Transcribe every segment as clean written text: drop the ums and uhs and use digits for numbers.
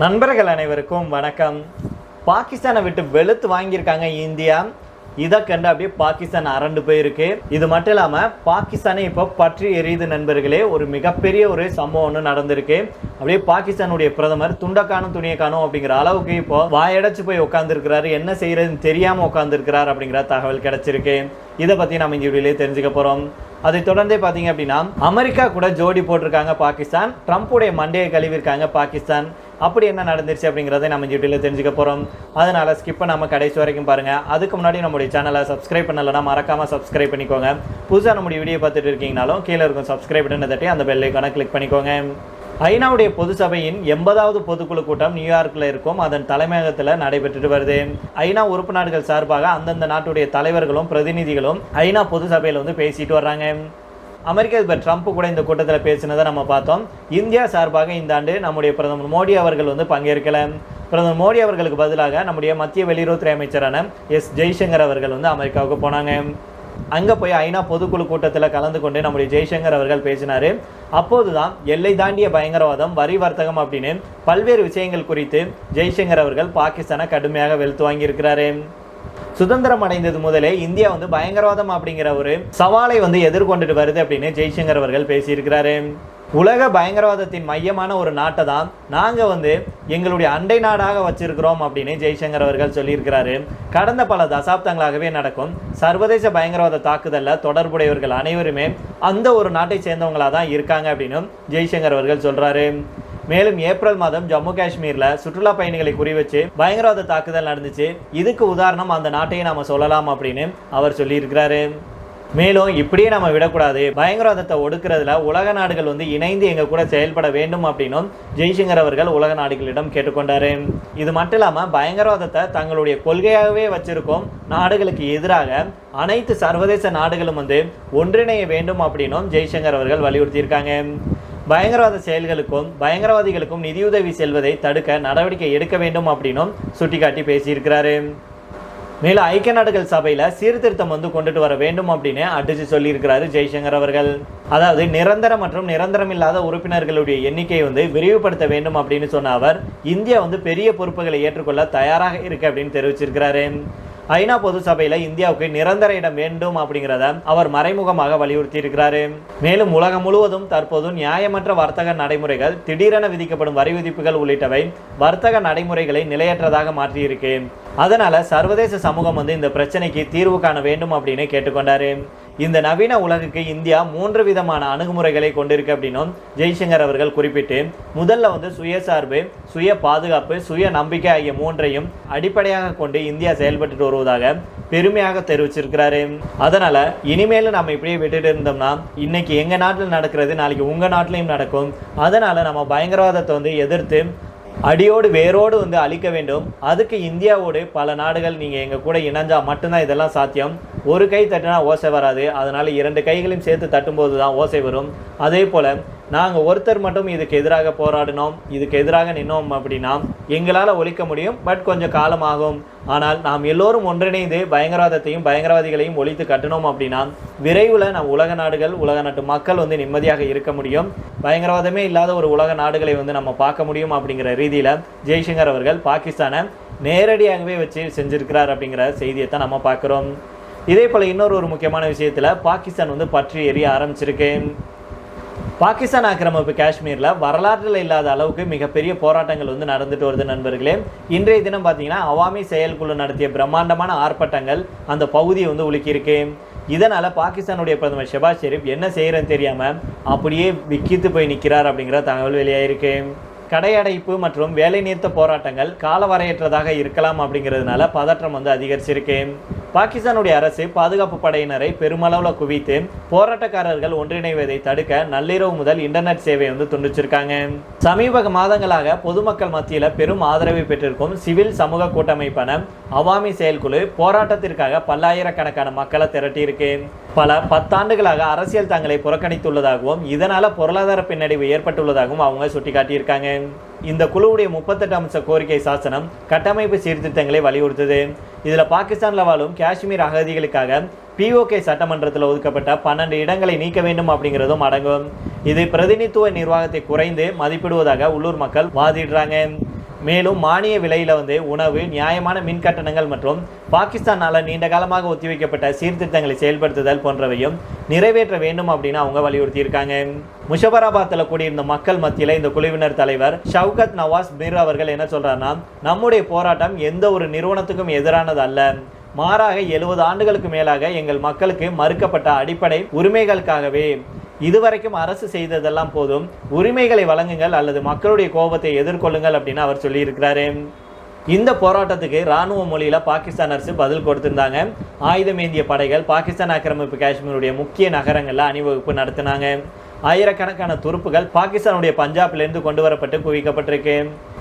நண்பர்கள் அனைவருக்கும் வணக்கம். பாகிஸ்தானை விட்டு வெளுத்து வாங்கியிருக்காங்க இந்தியா. இதை கண்டு அப்படியே பாகிஸ்தான் அரண்டு போயிருக்கு. இது மட்டும் இல்லாமல் பாகிஸ்தானே இப்போ பற்றி எரியுது நண்பர்களே. ஒரு மிகப்பெரிய ஒரு சம்பவம் ஒன்று நடந்திருக்கு. அப்படியே பாகிஸ்தானுடைய பிரதமர் துண்டக்கானும் துணியை காணும் அப்படிங்கிற அளவுக்கு இப்போ வாயடைச்சு போய் உட்காந்துருக்கிறாரு. என்ன செய்யறதுன்னு தெரியாமல் உட்காந்துருக்கிறார் அப்படிங்கிற தகவல் கிடைச்சிருக்கு. இதை பற்றி நம்ம இந்த வீடியோலேயே தெரிஞ்சுக்க போகிறோம். அதை தொடர்ந்தே பார்த்தீங்க அப்படின்னா அமெரிக்கா கூட ஜோடி போட்டிருக்காங்க பாகிஸ்தான். ட்ரம்ப்புடைய மண்டையை கழுவிருக்காங்க பாகிஸ்தான். அப்படி என்ன நடந்துருச்சு அப்படிங்கிறத நம்ம வீடியோவில் தெரிஞ்சுக்க போகிறோம். அதனால் ஸ்கிப் பண்ணாமல் கடைசி வரைக்கும் பாருங்கள். அதுக்கு முன்னாடி நம்முடைய சேனலை சப்ஸ்கிரைப் பண்ணலைன்னா மறக்காமல் சப்ஸ்கிரைப் பண்ணிக்கோங்க. புதுசாக நம்முடைய வீடியோ பார்த்துட்டு இருக்கீங்கனாலும் கீழே இருக்கும் சப்ஸ்கிரைப் பட்டனை தட்டி அந்த பெல் ஐகானை கிளிக் பண்ணிக்கோங்க. ஐநாவுடைய பொது சபையின் 80வது பொதுக்குழு கூட்டம் நியூயார்க்கில் இருக்கும். அதன் தலைமையகத்தில் நடைபெற்றுட்டு வருது. ஐநா உறுப்பு நாடுகள் சார்பாக அந்தந்த நாட்டுடைய தலைவர்களும் பிரதிநிதிகளும் ஐநா பொது சபையில் வந்து பேசிட்டு வர்றாங்க. அமெரிக்க அதிபர் ட்ரம்ப் கூட இந்த கூட்டத்தில் பேசினதை நம்ம பார்த்தோம். இந்தியா சார்பாக இந்த ஆண்டு நம்முடைய பிரதமர் மோடி அவர்கள் வந்து பங்கேற்கல. பிரதமர் மோடி அவர்களுக்கு பதிலாக நம்முடைய மத்திய வெளியுறவுத்துறை அமைச்சரான ஜெய்சங்கர் அவர்கள் வந்து அமெரிக்காவுக்கு போனாங்க. அங்கே போய் ஐநா பொதுக்குழு கூட்டத்தில் கலந்து கொண்டு நம்முடைய ஜெய்சங்கர் அவர்கள் பேசினார். அப்போதுதான் எல்லை தாண்டிய பயங்கரவாதம், வரி வர்த்தகம் அப்படின்னு பல்வேறு விஷயங்கள் குறித்து ஜெய்சங்கர் அவர்கள் பாகிஸ்தானை கடுமையாக வெளுத்து வாங்கியிருக்கிறாரு. சுதந்திரம் அடைந்தது முதலே இந்தியா வந்து பயங்கரவாதம் அப்படிங்கிற ஒரு சவாலை வந்து எதிர்கொண்டுட்டு வருது அப்படின்னு ஜெய்சங்கர் அவர்கள் பேசியிருக்கிறாரு. உலக பயங்கரவாதத்தின் மையமான ஒரு நாட்டை தான் நாங்கள் வந்து எங்களுடைய அண்டை நாடாக வச்சிருக்கிறோம் அப்படின்னு ஜெய்சங்கர் அவர்கள் சொல்லியிருக்கிறாரு. கடந்த பல தசாப்தங்களாகவே நடக்கும் சர்வதேச பயங்கரவாத தாக்குதலில் தொடர்புடையவர்கள் அனைவருமே அந்த ஒரு நாட்டை சேர்ந்தவங்களாக தான் இருக்காங்க அப்படின்னு ஜெய்சங்கர் அவர்கள் சொல்கிறாரு. மேலும் ஏப்ரல் மாதம் ஜம்மு காஷ்மீரில் சுற்றுலா பயணிகளை குறிவச்சு பயங்கரவாத தாக்குதல் நடந்துச்சு. இதுக்கு உதாரணம் அந்த நாட்டையே நாம் சொல்லலாம் அப்படின்னு அவர் சொல்லியிருக்கிறாரு. மேலும் இப்படியே நம்ம விடக்கூடாது, பயங்கரவாதத்தை ஒடுக்கிறதுல உலக நாடுகள் வந்து இணைந்து எங்கள் கூட செயல்பட வேண்டும் அப்படின்னும் ஜெய்சங்கர் அவர்கள் உலக நாடுகளிடம் கேட்டுக்கொண்டாரு. இது மட்டும் இல்லாமல் பயங்கரவாதத்தை தங்களுடைய கொள்கையாகவே வச்சிருக்கும் நாடுகளுக்கு எதிராக அனைத்து சர்வதேச நாடுகளும் வந்து ஒன்றிணைய வேண்டும் அப்படின்னும் ஜெய்சங்கர் அவர்கள் வலியுறுத்தியிருக்காங்க. பயங்கரவாத செயல்களுக்கும் பயங்கரவாதிகளுக்கும் நிதியுதவி செல்வதை தடுக்க நடவடிக்கை எடுக்க வேண்டும் அப்படின்னும் சுட்டிக்காட்டி பேசியிருக்கிறாரு. மேலும் ஐக்கிய நாடுகள் சபையில் சீர்திருத்தம் வந்து கொண்டுட்டு வர வேண்டும் அப்படின்னு அடிச்சு சொல்லியிருக்கிறாரு ஜெய்சங்கர் அவர்கள். அதாவது நிரந்தர மற்றும் நிரந்தரம் இல்லாத உறுப்பினர்களுடைய எண்ணிக்கையை வந்து விரிவுபடுத்த வேண்டும் அப்படின்னு சொன்ன அவர் இந்தியா வந்து பெரிய பொறுப்புகளை ஏற்றுக்கொள்ள தயாராக இருக்கு அப்படின்னு தெரிவிச்சிருக்கிறாரு. ஐநா பொது சபையில் இந்தியாவுக்கு நிரந்தர இடம் வேண்டும் அப்படிங்கிறத அவர் மறைமுகமாக வலியுறுத்தி இருக்கிறாரு. மேலும் உலகம் முழுவதும் தற்போது நியாயமற்ற வர்த்தக நடைமுறைகள், திடீரென விதிக்கப்படும் வரி விதிப்புகள் உள்ளிட்டவை வர்த்தக நடைமுறைகளை நிலையற்றதாக மாற்றியிருக்கு. அதனால சர்வதேச சமூகம் வந்து இந்த பிரச்சனைக்கு தீர்வு காண வேண்டும் அப்படின்னு கேட்டுக்கொண்டாரு. இந்த நவீன உலகுக்கு இந்தியா 3 விதமான அணுகுமுறைகளை கொண்டிருக்கு அப்படின்னும் ஜெய்சங்கர் அவர்கள் குறிப்பிட்டு, முதல்ல வந்து சுயசார்பு, சுய பாதுகாப்பு, சுய நம்பிக்கை ஆகிய 3ஐயும் அடிப்படையாக கொண்டு இந்தியா செயல்பட்டு வருவதாக பெருமையாக தெரிவிச்சிருக்கிறாரு. அதனால இனிமேலும் நம்ம இப்படியே விட்டுட்டு இருந்தோம்னா இன்னைக்கு எங்க நாட்டில் நடக்கிறது நாளைக்கு உங்க நாட்டிலையும் நடக்கும். அதனால நம்ம பயங்கரவாதத்தை வந்து எதிர்த்து அடியோடு வேரோடு வந்து அழிக்க வேண்டும். அதுக்கு இந்தியாவோடு பல நாடுகள் நீங்கள் எங்கள் கூட இணைஞ்சா மட்டும்தான் இதெல்லாம் சாத்தியம். ஒரு கை தட்டினா ஓசை வராது, அதனால் 2 கைகளையும் சேர்த்து தட்டும்போது தான் ஓசை வரும். அதே போல் நாங்கள் ஒருத்தர் மட்டும் இதுக்கு எதிராக போராடினோம், இதுக்கு எதிராக நின்னோம் அப்படின்னா எங்களால் ஒழிக்க முடியும், பட் கொஞ்சம் காலமாகும். ஆனால் நாம் எல்லோரும் ஒன்றிணைந்து பயங்கரவாதத்தையும் பயங்கரவாதிகளையும் ஒழித்து கட்டணும் அப்படின்னா விரைவில் நம் உலக நாடுகள், உலக நாட்டு மக்கள் வந்து நிம்மதியாக இருக்க முடியும். பயங்கரவாதமே இல்லாத ஒரு உலக நாடுகளை வந்து நம்ம பார்க்க முடியும் அப்படிங்கிற ரீதியில் ஜெய்சங்கர் அவர்கள் பாகிஸ்தானை நேரடியாகவே வச்சு செஞ்சிருக்கிறார் அப்படிங்கிற செய்தியை தான் நம்ம பார்க்குறோம். இதே போல் இன்னொரு முக்கியமான விஷயத்தில் பாகிஸ்தான் வந்து பற்றி எரிய ஆரம்பிச்சிருக்கு. பாகிஸ்தான் ஆக்கிரமிப்பு காஷ்மீரில் வரலாற்றில் இல்லாத அளவுக்கு மிகப்பெரிய போராட்டங்கள் வந்து நடந்துட்டு வருது நண்பர்களே. இன்றைய தினம் பார்த்தீங்கன்னா அவாமி செயற்குழு நடத்திய பிரம்மாண்டமான ஆர்ப்பாட்டங்கள் அந்த பகுதியை வந்து உலுக்கியிருக்கு. இதனால் பாகிஸ்தானுடைய பிரதமர் ஷெபாஸ் ஷெரீப் என்ன செய்கிறேன்னு தெரியாமல் அப்படியே விக்கித்து போய் நிற்கிறார் அப்படிங்கிற தகவல் வெளியாயிருக்கு. கடையடைப்பு மற்றும் வேலை நிறுத்த போராட்டங்கள் காலவரையற்றதாக இருக்கலாம் அப்படிங்கிறதுனால பதற்றம் வந்து அதிகரிச்சிருக்கு. பாகிஸ்தானுடைய அரசு பாதுகாப்பு படையினரை பெருமளவில் குவித்து போராட்டக்காரர்கள் ஒன்றிணைவதை தடுக்க நள்ளிரவு முதல் இன்டர்நெட் சேவை வந்து துண்டிச்சிருக்காங்க. சமீப மாதங்களாக பொதுமக்கள் மத்தியில் பெரும் ஆதரவை பெற்றிருக்கும் சிவில் சமூக கூட்டமைப்பான அவாமி செயற்குழு போராட்டத்திற்காக பல்லாயிரக்கணக்கான மக்களை திரட்டியிருக்கு. பல 10 ஆண்டுகளாக அரசியல் தங்களை புறக்கணித்துள்ளதாகவும் இதனால பொருளாதார பின்னடைவு ஏற்பட்டுள்ளதாகவும் அவங்க சுட்டிக்காட்டியிருக்காங்க. இந்த குழுவுடைய 38 அம்ச கோரிக்கை சாசனம் கட்டமைப்பு சீர்திருத்தங்களை வலியுறுத்துது. இதில் பாகிஸ்தானில் வாழும் காஷ்மீர் அகதிகளுக்காக POK சட்டமன்றத்தில் ஒதுக்கப்பட்ட 12 இடங்களை நீக்க வேண்டும் அப்படிங்கிறதும் அடங்கும். இது பிரதிநிதித்துவ நிர்வாகத்தை குறைந்து மதிப்பிடுவதாக உள்ளூர் மக்கள் வாதிடுறாங்க. மேலும் மானிய விலையில உணவு, நியாயமான மின் கட்டணங்கள் மற்றும் பாகிஸ்தானால நீண்ட காலமாக ஒத்திவைக்கப்பட்ட சீர்திருத்தங்களை செயல்படுத்துதல் போன்றவையும் நிறைவேற்ற வேண்டும் அப்படின்னு அவங்க வலியுறுத்தி இருக்காங்க. முஷபராபாத்தில் கூடியிருந்த மக்கள் மத்தியில் இந்த குழுவினர் தலைவர் ஷவுகத் நவாஸ் மிர் அவர்கள் என்ன சொல்றாருன்னா, நம்முடைய போராட்டம் எந்த ஒரு நிறுவனத்துக்கும் எதிரானது அல்ல, மாறாக 70 ஆண்டுகளுக்கு மேலாக எங்கள் மக்களுக்கு மறுக்கப்பட்ட அடிப்படை உரிமைகளுக்காகவே. இதுவரைக்கும் அரசு செய்ததெல்லாம் போதும், உரிமைகளை வழங்குங்கள் அல்லது மக்களுடைய கோபத்தை எதிர்கொள்ளுங்கள் அப்படின்னு அவர் சொல்லியிருக்கிறாரு. இந்த போராட்டத்துக்கு இராணுவ மொழியில பாகிஸ்தான் அரசு பதில் கொடுத்திருந்தாங்க. ஆயுதமேந்திய படைகள் பாகிஸ்தான் ஆக்கிரமிப்பு காஷ்மீருடைய முக்கிய நகரங்கள்ல அணிவகுப்பு நடத்தினாங்க. ஆயிரக்கணக்கான துருப்புகள் பாகிஸ்தானுடைய பஞ்சாபிலிருந்து கொண்டு வரப்பட்டு குவிக்கப்பட்டிருக்கு.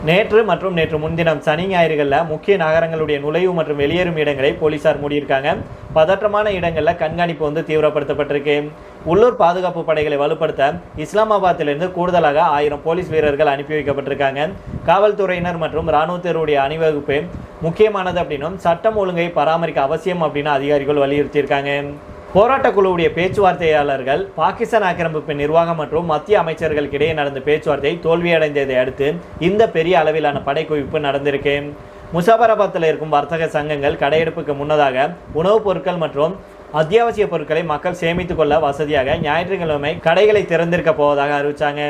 நேற்று மற்றும் நேற்று முன்தினம் சனி ஞாயிறுகளில் முக்கிய நகரங்களுடைய நுழைவு மற்றும் வெளியேறும் இடங்களை போலீசார் மூடியிருக்காங்க. பதற்றமான இடங்களில் கண்காணிப்பு தீவிரப்படுத்தப்பட்டிருக்கு. உள்ளூர் பாதுகாப்பு படைகளை வலுப்படுத்த இஸ்லாமாபாத்திலிருந்து கூடுதலாக 1000 போலீஸ் வீரர்கள் அனுப்பி வைக்கப்பட்டிருக்காங்க. காவல்துறையினர் மற்றும் இராணுவத்தினருடைய அணிவகுப்பு முக்கியமானது அப்படின்னும் சட்டம் ஒழுங்கை பராமரிக்க அவசியம் அப்படின்னு அதிகாரிகள் வலியுறுத்தியிருக்காங்க. போராட்ட குழுவுடைய பேச்சுவார்த்தையாளர்கள் பாகிஸ்தான் ஆக்கிரமிப்பு நிர்வாகம் மற்றும் மத்திய அமைச்சர்களுக்கு இடையே நடந்த பேச்சுவார்த்தை தோல்வியடைந்ததை அடுத்து இந்த பெரிய அளவிலான படைக்குவிப்பு நடந்திருக்கு. முசாபராபாத்தில் இருக்கும் வர்த்தக சங்கங்கள் கடையெடுப்புக்கு முன்னதாக உணவுப் பொருட்கள் மற்றும் அத்தியாவசிய பொருட்களை மக்கள் சேமித்துக் கொள்ள வசதியாக ஞாயிற்றுக்கிழமை கடைகளை திறந்திருக்க போவதாக அறிவிச்சாங்க.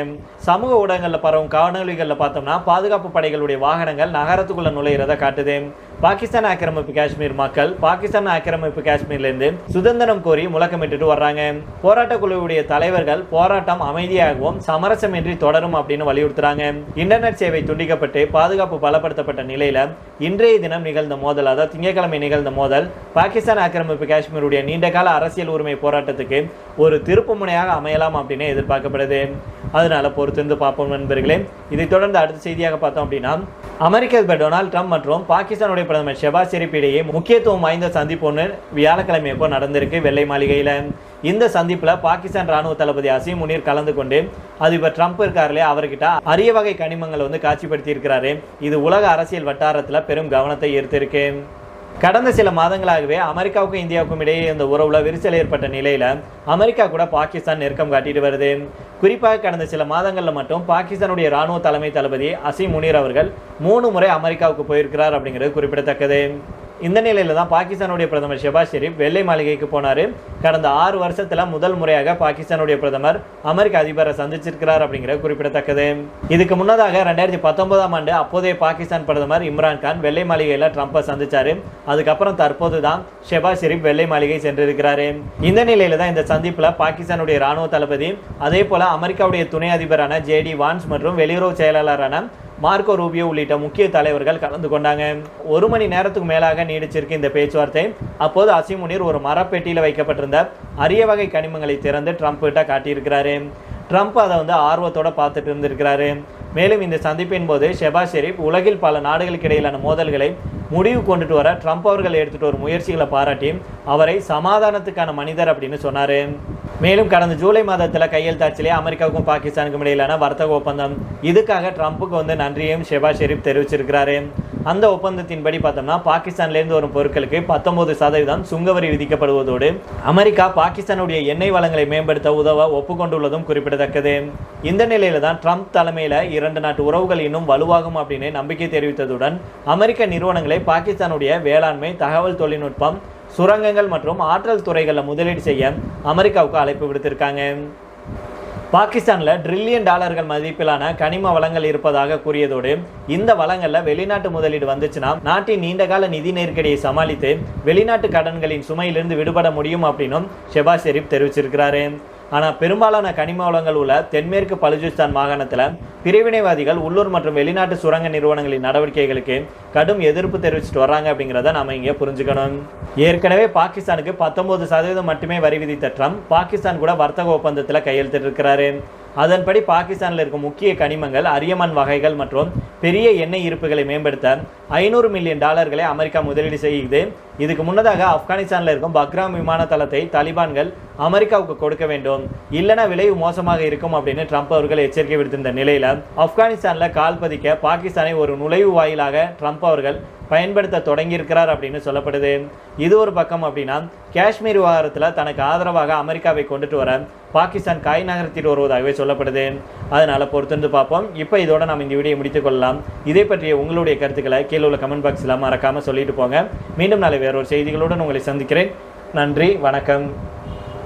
சமூக ஊடகங்களில் பரவும் காணொலிகளில் பார்த்தோம்னா பாதுகாப்பு படைகளுடைய வாகனங்கள் நகரத்துக்குள்ள நுழையிறத காட்டுது. பாகிஸ்தான் ஆக்கிரமிப்பு காஷ்மீர் மக்கள் பாகிஸ்தான் ஆக்கிரமிப்பு காஷ்மீர்லேருந்து சுதந்திரம் கோரி முழக்கமிட்டு வர்றாங்க. போராட்ட குழுவுடைய தலைவர்கள் போராட்டம் அமைதியாகவும் சமரசமின்றி தொடரும் அப்படின்னு வலியுறுத்துறாங்க. இன்டர்நெட் சேவை துண்டிக்கப்பட்டு பாதுகாப்பு பலப்படுத்தப்பட்ட நிலையில இன்றைய தினம் நிகழ்ந்த மோதல், அதாவது திங்கட்கிழமை நிகழ்ந்த மோதல் பாகிஸ்தான் ஆக்கிரமிப்பு காஷ்மீருடைய நீண்டகால அரசியல் உரிமை போராட்டத்துக்கு ஒரு திருப்பு முனையாக அமையலாம் அப்படின்னு எதிர்பார்க்கப்படுது. அதனால பொறுத்திருந்து பார்ப்போம் நண்பர்களே. இதை தொடர்ந்து அடுத்த செய்தியாக பார்த்தோம் அப்படின்னா, அமெரிக்க அதிபர் டொனால்ட் ட்ரம்ப் மற்றும் பாகிஸ்தானுடைய பிரதமர் ஷெபாஸ் ஷெரீப் இடையே முக்கியத்துவம் வாய்ந்த சந்திப்பு ஒன்று வியாழக்கிழமை எப்போ நடந்திருக்கு வெள்ளை மாளிகையில். இந்த சந்திப்பில் பாகிஸ்தான் ராணுவ தளபதி அசீம் முனீர் கலந்து கொண்டு அதிபர் ட்ரம்ப் இருக்காருலே அவர்கிட்ட அரிய வகை கனிமங்களை காட்சிப்படுத்தி இருக்கிறாரு. இது உலக அரசியல் வட்டாரத்தில் பெரும் கவனத்தை ஈர்த்திருக்கு. கடந்த சில மாதங்களாகவே அமெரிக்காவுக்கும் இந்தியாவுக்கும் இடையே இந்த உறவுல விரிசல் ஏற்பட்ட நிலையில அமெரிக்கா கூட பாகிஸ்தான் நெருக்கம் காட்டிட்டு வருது. குறிப்பாக கடந்த சில மாதங்கள்ல மட்டும் பாகிஸ்தானுடைய ராணுவ தலைமை தளபதி அசீம் முனீர் அவர்கள் 3 முறை அமெரிக்காவுக்கு போயிருக்கிறார் அப்படிங்கிறது குறிப்பிடத்தக்கது. இந்த நிலையில தான் பாகிஸ்தானுடைய பிரதமர் ஷெபாஸ் ஷெரீப் வெள்ளை மாளிகைக்கு போனாரு. கடந்த 6 வருஷத்துல முதல் முறையாக பாகிஸ்தானுடைய பிரதமர் அமெரிக்க அதிபரை சந்திச்சிருக்கிறார் அப்படிங்கிறது குறிப்பிடத்தக்கது. இதுக்கு முன்னதாக 2019ஆம் ஆண்டு அப்போதைய பாகிஸ்தான் பிரதமர் இம்ரான்கான் வெள்ளை மாளிகையில ட்ரம்பை சந்திச்சாரு. அதுக்கப்புறம் தற்போது தான் ஷெபாஸ் ஷெரீப் வெள்ளை மாளிகை சென்றிருக்கிறாரு. இந்த நிலையில தான் இந்த சந்திப்புல பாகிஸ்தானுடைய ராணுவ தளபதி, அதே போல அமெரிக்காவுடைய துணை அதிபரான JD வான்ஸ் மற்றும் வெளியுறவு செயலாளரான மார்க்கோ ரூபியோ உள்ளிட்ட முக்கிய தலைவர்கள் கலந்து கொண்டாங்க. 1 மணி நேரத்துக்கு மேலாக நீடிச்சிருக்கு இந்த பேச்சுவார்த்தை. அப்போது அசீம் முனீர் ஒரு மரப்பெட்டியில் வைக்கப்பட்டிருந்த அரிய வகை கனிமங்களை திறந்து ட்ரம்ப் கிட்ட காட்டியிருக்கிறாரு. ட்ரம்ப் அதை ஆர்வத்தோட பார்த்துட்டு இருந்திருக்கிறாரு. மேலும் இந்த சந்திப்பின் போது ஷெபாஸ் ஷெரீப் உலகில் பல நாடுகளுக்கு இடையிலான மோதல்களை முடிவு கொண்டுட்டு வர ட்ரம்ப் அவர்கள் எடுத்துட்டு ஒரு முயற்சிகளை பாராட்டி அவரை சமாதானத்துக்கான மனிதர் அப்படின்னு சொன்னாரு. மேலும் கடந்த ஜூலை மாதத்தில் கையெழுத்தாச்சிலே அமெரிக்காவுக்கும் பாகிஸ்தானுக்கும் இடையிலான வர்த்தக ஒப்பந்தம், இதுக்காக ட்ரம்ப்புக்கு நன்றியையும் ஷெபாஸ் ஷெரீப் தெரிவிச்சிருக்கிறாரு. அந்த ஒப்பந்தத்தின்படி பார்த்தோம்னா பாகிஸ்தான்லேருந்து வரும் பொருட்களுக்கு 19% சுங்கவரி விதிக்கப்படுவதோடு அமெரிக்கா பாகிஸ்தானுடைய எண்ணெய் வளங்களை மேம்படுத்த உதவ ஒப்புக்கொண்டுள்ளதும் குறிப்பிடத்தக்கது. இந்த நிலையில தான் ட்ரம்ப் தலைமையில் 2 நாட்டு உறவுகள் இன்னும் வலுவாகும் அப்படின்னு நம்பிக்கை தெரிவித்ததுடன் அமெரிக்க நிறுவனங்களை பாகிஸ்தானுடைய வேளாண்மை, தகவல் தொழில்நுட்பம், சுரங்கங்கள் மற்றும் ஆற்றல் துறைகளில் முதலீடு செய்ய அமெரிக்காவுக்கு அழைப்பு விடுத்திருக்காங்க. பாகிஸ்தானில் $1 டிரில்லியன் மதிப்பிலான கனிம வளங்கள் இருப்பதாக கூறியதோடு இந்த வளங்களில் வெளிநாட்டு முதலீடு வந்துச்சுன்னா நாட்டின் நீண்டகால நிதி நெருக்கடியை சமாளித்து வெளிநாட்டு கடன்களின் சுமையிலிருந்து விடுபட முடியும் அப்படின்னும் ஷெபாஸ் ஷெரீப் தெரிவிச்சிருக்கிறாரு. ஆனால் பெரும்பாலான கனிம வளங்கள் உள்ள தென்மேற்கு பலுச்சிஸ்தான் மாகாணத்தில் பிரிவினைவாதிகள் உள்ளூர் மற்றும் வெளிநாட்டு சுரங்க நிறுவனங்களின் நடவடிக்கைகளுக்கு கடும் எதிர்ப்பு தெரிவிச்சுட்டு வர்றாங்க அப்படிங்கிறத நம்ம இங்கே புரிஞ்சுக்கணும். ஏற்கனவே பாகிஸ்தானுக்கு 19% மட்டுமே வரி விதித்த ட்ரம்ப் பாகிஸ்தான் கூட வர்த்தக ஒப்பந்தத்தில் கையெழுத்திட்டிருக்கிறாரு. அதன்படி பாகிஸ்தானில் இருக்கும் முக்கிய கனிமங்கள், அரியமண் வகைகள் மற்றும் பெரிய எண்ணெய் இருப்புகளை மேம்படுத்த $500 மில்லியன் அமெரிக்கா முதலீடு செய்யுது. இதுக்கு முன்னதாக ஆப்கானிஸ்தானில் இருக்கும் பக்ராம் விமான தளத்தை தாலிபான்கள் அமெரிக்காவுக்கு கொடுக்க வேண்டும், இல்லைனா விளைவு மோசமாக இருக்கும் அப்படின்னு ட்ரம்ப் அவர்கள் எச்சரிக்கை விடுத்திருந்த நிலையில ஆப்கானிஸ்தானில் கால் பதிக்க பாகிஸ்தானை ஒரு நுழைவு வாயிலாக ட்ரம்ப் அவர்கள் பயன்படுத்த தொடங்கியிருக்கிறார் அப்படின்னு சொல்லப்படுது. இது ஒரு பக்கம் அப்படின்னா, காஷ்மீர் விவகாரத்தில் தனக்கு ஆதரவாக அமெரிக்காவை கொண்டுட்டு வர பாகிஸ்தான் காய் நகர்த்திட்டு வருவதாகவே சொல்லப்படுது. அதனால் பொறுத்திருந்து பார்ப்போம். இப்போ இதோட நம்ம இந்த வீடியோ முடித்துக் கொள்ளலாம். இதை பற்றிய உங்களுடைய கருத்துக்களை கீழே உள்ள கமெண்ட் பாக்ஸில் மறக்காமல் சொல்லிட்டு போங்க. மீண்டும் நாளை வேறொரு செய்திகளுடன் உங்களை சந்திக்கிறேன். நன்றி, வணக்கம்.